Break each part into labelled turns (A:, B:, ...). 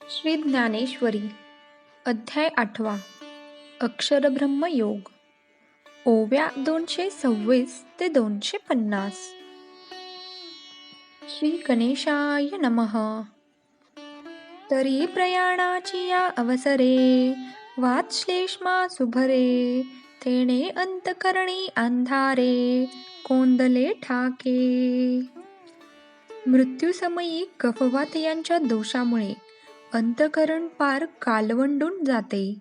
A: श्री ज्ञानेश्वरी अध्याय 8 अक्षरब्रह्म योग ओव्या 226 ते 250. श्री गणेशाय नमः. तरी प्रयाणाची या अवसरे वात्श्लेष्मा सुभरे तेणे अंतकरणी अंधारे कोंदले ठाके. मृत्यूसमयी कफवात यांच्या दोषामुळे अंतकरण पार कालवंडून जाते.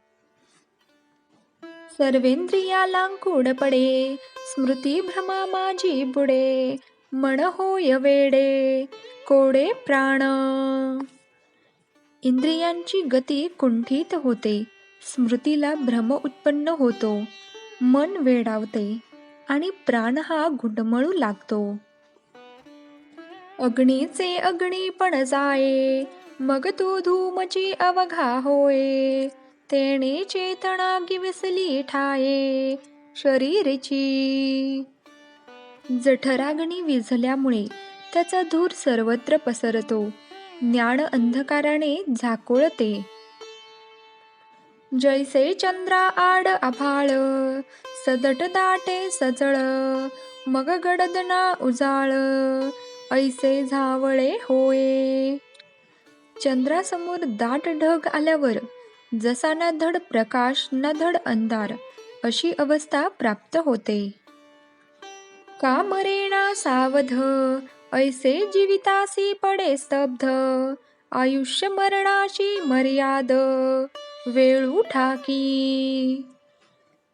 A: सर्वेंद्रिया लांकूड पडे स्मृती भ्रमा माझी बुडे मन होय वेडे कोडे प्राण. इंद्रियांची गती कुंठित होते, स्मृतीला भ्रम उत्पन्न होतो, मन वेडावते आणि प्राण हा घुटमळू लागतो. अग्नीचे अग्नीपण जाये मग तो धूमची अवघा होय तेणे चेतना गिवसली ठाये शरीरची. जठराग्नी विझल्यामुळे त्याचा धूर सर्वत्र पसरतो, ज्ञान अंधकाराने झाकोळते. जैसे चंद्रा आड आभाळ सदट दाटे सजळ मग गडद उजाळ ऐसे झावळे होय. चंद्रासमोर दाट ढग आल्यावर जसा ना धड प्रकाश ना धड अंधार अशी अवस्था प्राप्त होते. का मरेना सावध ऐसे जीवितासी पडे स्तब्ध आयुष्य मरणाची मर्याद वेळू ठाकी.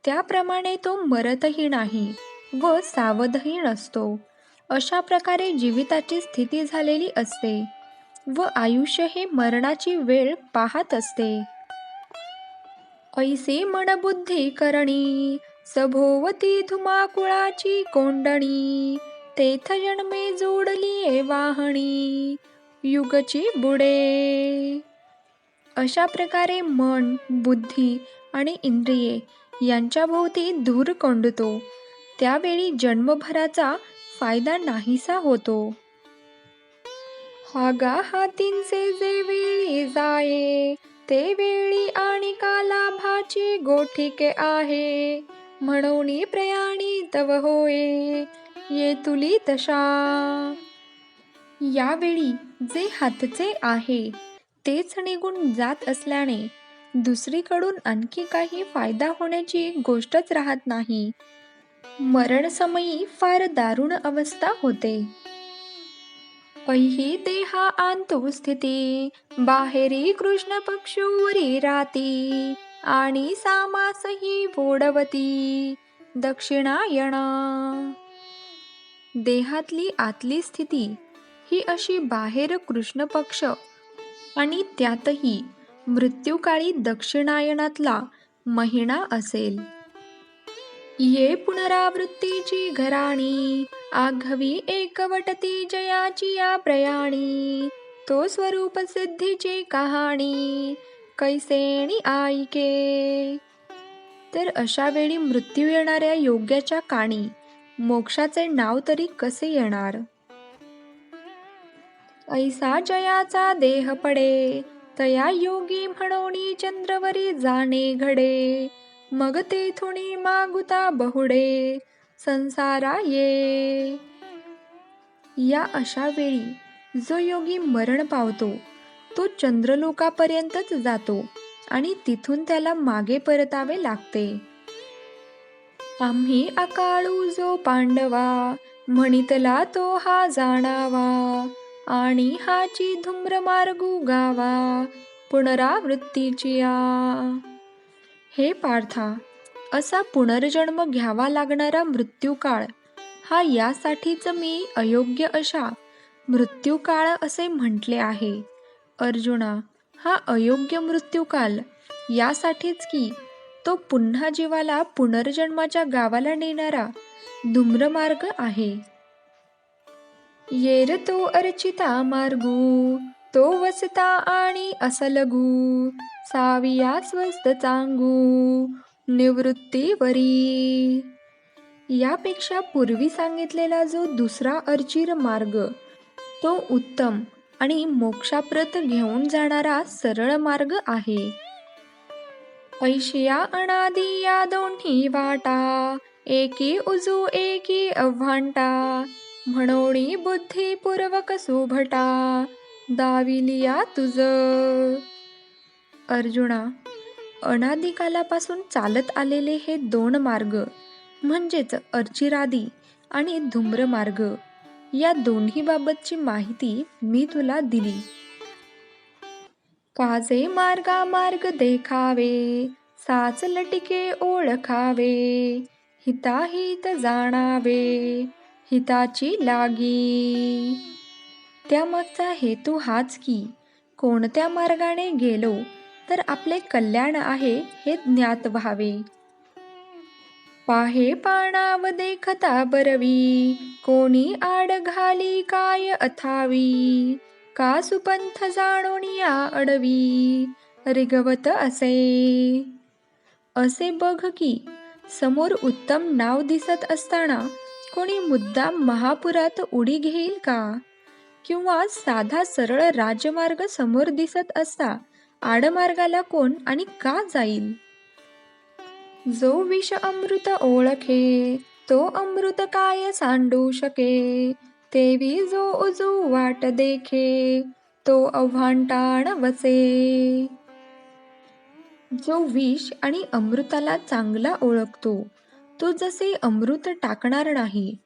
A: त्याप्रमाणे तो मरतही नाही व सावधही नसतो. अशा प्रकारे जीविताची स्थिती झालेली असते व आयुष्य हे मरणाची वेळ पाहत असते. ऐसी मनबुद्धी करणी सभोवती धुमाकुळाची कोंडणी तेथ जन्मे जोडली वाहणी युगची बुडे. अशा प्रकारे मन, बुद्धी आणि इंद्रिये यांच्या भोवती धूर कोंडतो, त्यावेळी जन्मभराचा फायदा नाहीसा होतो. हागा हातींचे जे वेळी जाये ते वेळी आणि कालाभाची गोठिके आहे म्हणून प्रयाणी तव होये ये तुली तशा. यावेळी जे हातचे आहे तेच निघून जात असल्याने दुसरीकडून आणखी काही फायदा होण्याची गोष्टच राहत नाही. मरणसमयी फार दारुण अवस्था होते. पहिली देहा आंतू स्थिती बाहेरी कृष्ण पक्षुवरी राती आणि सामासही वोडवती दक्षिणायना. देहातली आतली स्थिती ही अशी बाहेर कृष्ण पक्ष आणि त्यातही मृत्यूकाळी दक्षिणायनातला महिना असेल. ये पुनरावृत्तीची घराणी आघवी एकवटती जयाची या प्रयाणी तो स्वरूप सिद्धीची कहाणी कैसेणी आईके. तर अशा वेळी मृत्यू येणाऱ्या योग्याच्या काणी मोक्षाचे नाव तरी कसे येणार. ऐसा जयाचा देह पडे तया योगी म्हणोनी चंद्रवरी जाणे घडे मग तेथुनी मागुता बहुडे संसारा ये. या अशा वेळी जो योगी मरण पावतो तो चंद्रलोकापर्यंतच जातो आणि तिथून त्याला मागे परतावे लागते. आम्ही अकाळू जो पांडवा म्हणितला तो हा जाणावा आणि हाची धूम्रमार्गू गावा पुनरावृत्तीची या. हे पार्था, असा पुनर्जन्म घ्यावा लागणारा मृत्यूकाळ हा यासाठीच मी अयोग्य अशा मृत्यूकाळ असे म्हटले आहे. अर्जुना, हा अयोग्य मृत्यूकाल यासाठीच की तो पुन्हा जीवाला पुनर्जन्माच्या गावाला नेणारा धूम्रमार्ग आहे. येर तो अर्चिता मार्गू तो वसता आणि असलगू साविया स्वस्त चांगू निवृत्तीवरी. यापेक्षा पूर्वी सांगितलेला जो दुसरा अर्चिर मार्ग तो उत्तम आणि मोक्षाप्रत घेऊन जाणारा सरळ मार्ग आहे. ऐशिया अनादी या दोन्ही वाटा, एकी उजू एकी अव्हांटा, म्हणोनी बुद्धिपूर्वक सुभटा, दाविलिया तुझ. अर्जुना, अनादिकालापासून चालत आलेले हे दोन मार्ग म्हणजेच अर्चिरादी आणि धूम्र मार्ग, या दोन्ही बाबतची माहिती मी तुला दिली. काजे मार्गा मार्ग देखावे, साच लटिके ओळखावे, हिताहित जाणावे, हिताची लागी. त्यामागचा हेतू हाच की कोणत्या मार्गाने गेलो तर आपले कल्याण आहे हे ज्ञात व्हावे. पाहे पाणाव देखता बरवी, कोणी आड घाली काय अथावी, का सुपंथ जाणोनिया अडवी, रिगवत असे. असे बघ की समोर उत्तम नाव दिसत असताना कोणी मुद्दाम महापुरात उडी घेईल का? किंवा साधा सरळ राजमार्ग समोर दिसत असता आडमार्गाला कोण आणि का जाईल? जो विष अमृत ओळखे, तो अमृत काय सांडू शके, तेवी जो उजू वाट देखे, तो अव्हांटाण वसे. जो विष आणि अमृताला चांगला ओळखतो, तो जसे अमृत टाकणार नाही,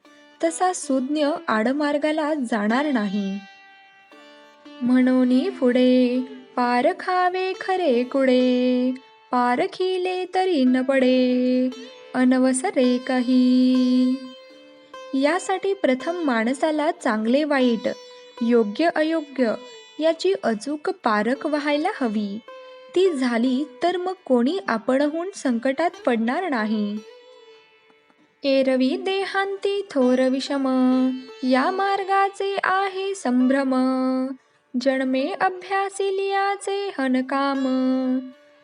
A: तसा सुज्ञ आडमार्गाला जाणार नाही. म्हणोनी पुढे पारखावे खरे कुडे, पारखिले तरी न पडे, अनवसरे काही. यासाठी प्रथम माणसाला चांगले वाईट, योग्य अयोग्य याची अचूक पारख व्हायला हवी. ती झाली तर मग कोणी आपणहून संकटात पडणार नाही. एरवी देहांती थोर विषम, या मार्गाचे आहे संभ्रम, जन्मे अभ्यासिलियाचे हनकाम,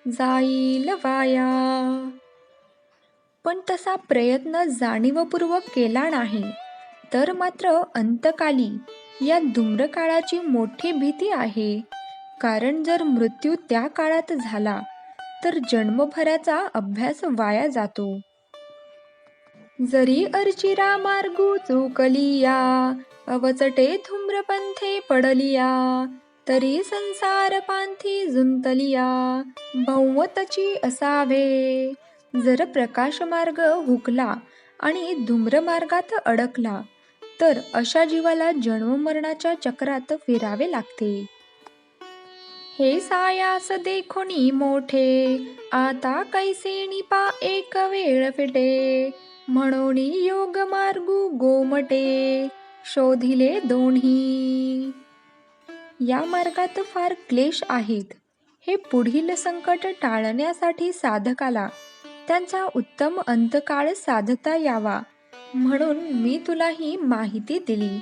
A: जाईल वाया. पण तसा प्रयत्न जाणीवपूर्वक केला नाही तर मात्र अंतकाली या धूम्रकाळाची मोठी भीती आहे. कारण जर मृत्यू त्या काळात झाला तर जन्मभराचा अभ्यास वाया जातो. जरी अर्चिरा मार्गू चुकलिया, अवचटे धूम्रपंथे पडलिया, तरी संसार पांथी जुंतलिया, बहुमतची असावे. जर प्रकाश मार्ग हुकला आणि धूम्रमार्गात अडकला तर अशा जीवाला जन्ममरणाच्या चक्रात फिरावे लागते. हे सायास देखोनी मोठे, आता कैसे निपा एक वेळ फिटे, म्हणोनी योग मार्गू गोमटे, शोधिले दोन्ही. या मार्गात फार क्लेश आहेत. हे पुढील संकट टाळण्यासाठी साधकाला त्यांचा उत्तम अंतकाळ साधता यावा म्हणून मी तुला ही माहिती दिली.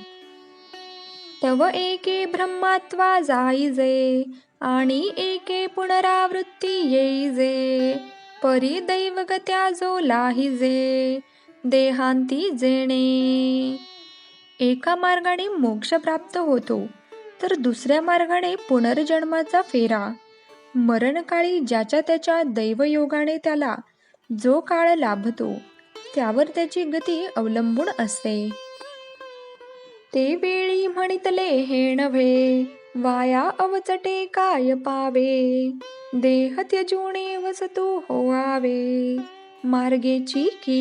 A: तव एके ब्रह्मात्वा जाईजे, आणि एके पुनरावृत्ती येईजे, परी दैवगत्या जो लाहिजे, देहांती जेणे. एका मार्गाने मोक्ष प्राप्त होतो तर दुसऱ्या मार्गाने पुनर्जन्माचा फेरा. मरणकाळी ज्याच्या त्याच्या दैवयोगाने त्याला जो काळ लाभतो त्यावर त्याची गती अवलंबून असते. ते वेळी म्हणितले हे नव्हे, वाया अवचटे काय पावे, देह त्यजूने वसतू होआवे, मार्गेची की.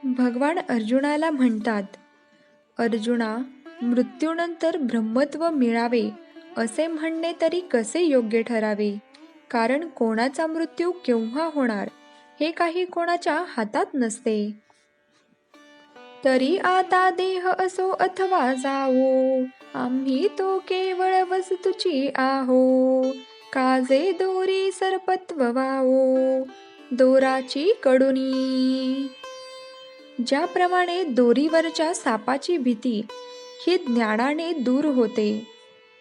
A: भगवान अर्जुनाला म्हणतात, अर्जुना, मृत्यूनंतर ब्रह्मत्व मिळावे असे म्हणणे तरी कसे योग्य ठरावे? कारण कोणाचा मृत्यू केव्हा होणार हे काही कोणाच्या हातात नसते. तरी आता देह असो अथवा जावो, आम्ही तो केवळ वस्तूची आहो, काजे दोरी सर्पत्व वावो, दोराची कडुनी. ज्याप्रमाणे दोरीवरच्या सापाची भीती ही ज्ञानाने दूर होते,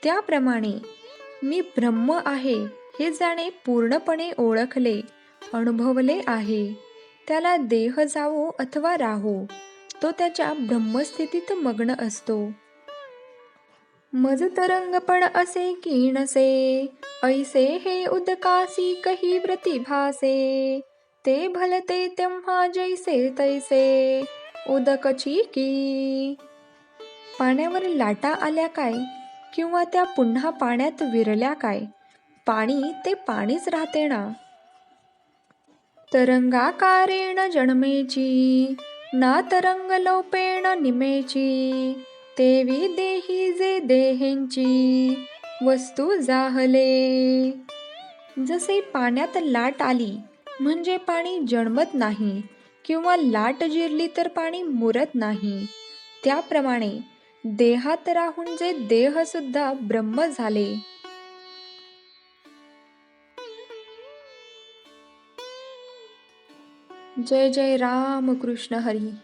A: त्याप्रमाणे मी ब्रह्म आहे हे जाणे पूर्णपणे ओळखले, अनुभवले आहे. त्याला देह जावो अथवा राहो, तो त्याच्या ब्रह्मस्थितीत मग्न असतो. मज तरंगपण असे की नसे, ऐसे हे उदकासी कही प्रतिभासे. ते भलते तेव्हा जैसे तैसे, उदकची की. पाण्यावर लाटा आल्या काय, किंवा त्या पुन्हा पाण्यात विरल्या काय, पाणी ते पाणीच राहते ना. तरंगाकारेण जन्मेची, ना तरंग लोपेण निमेची. तेवी देही जे देहेंची, वस्तू जाहले. जसे पाण्यात लाट आली म्हणजे पाणी जन्मत नाही, किंवा लाट जिरली तर पाणी मुरत नाही, त्याप्रमाणे देहात राहून जे देह सुद्धा ब्रह्म झाले. जय जय राम कृष्ण हरी.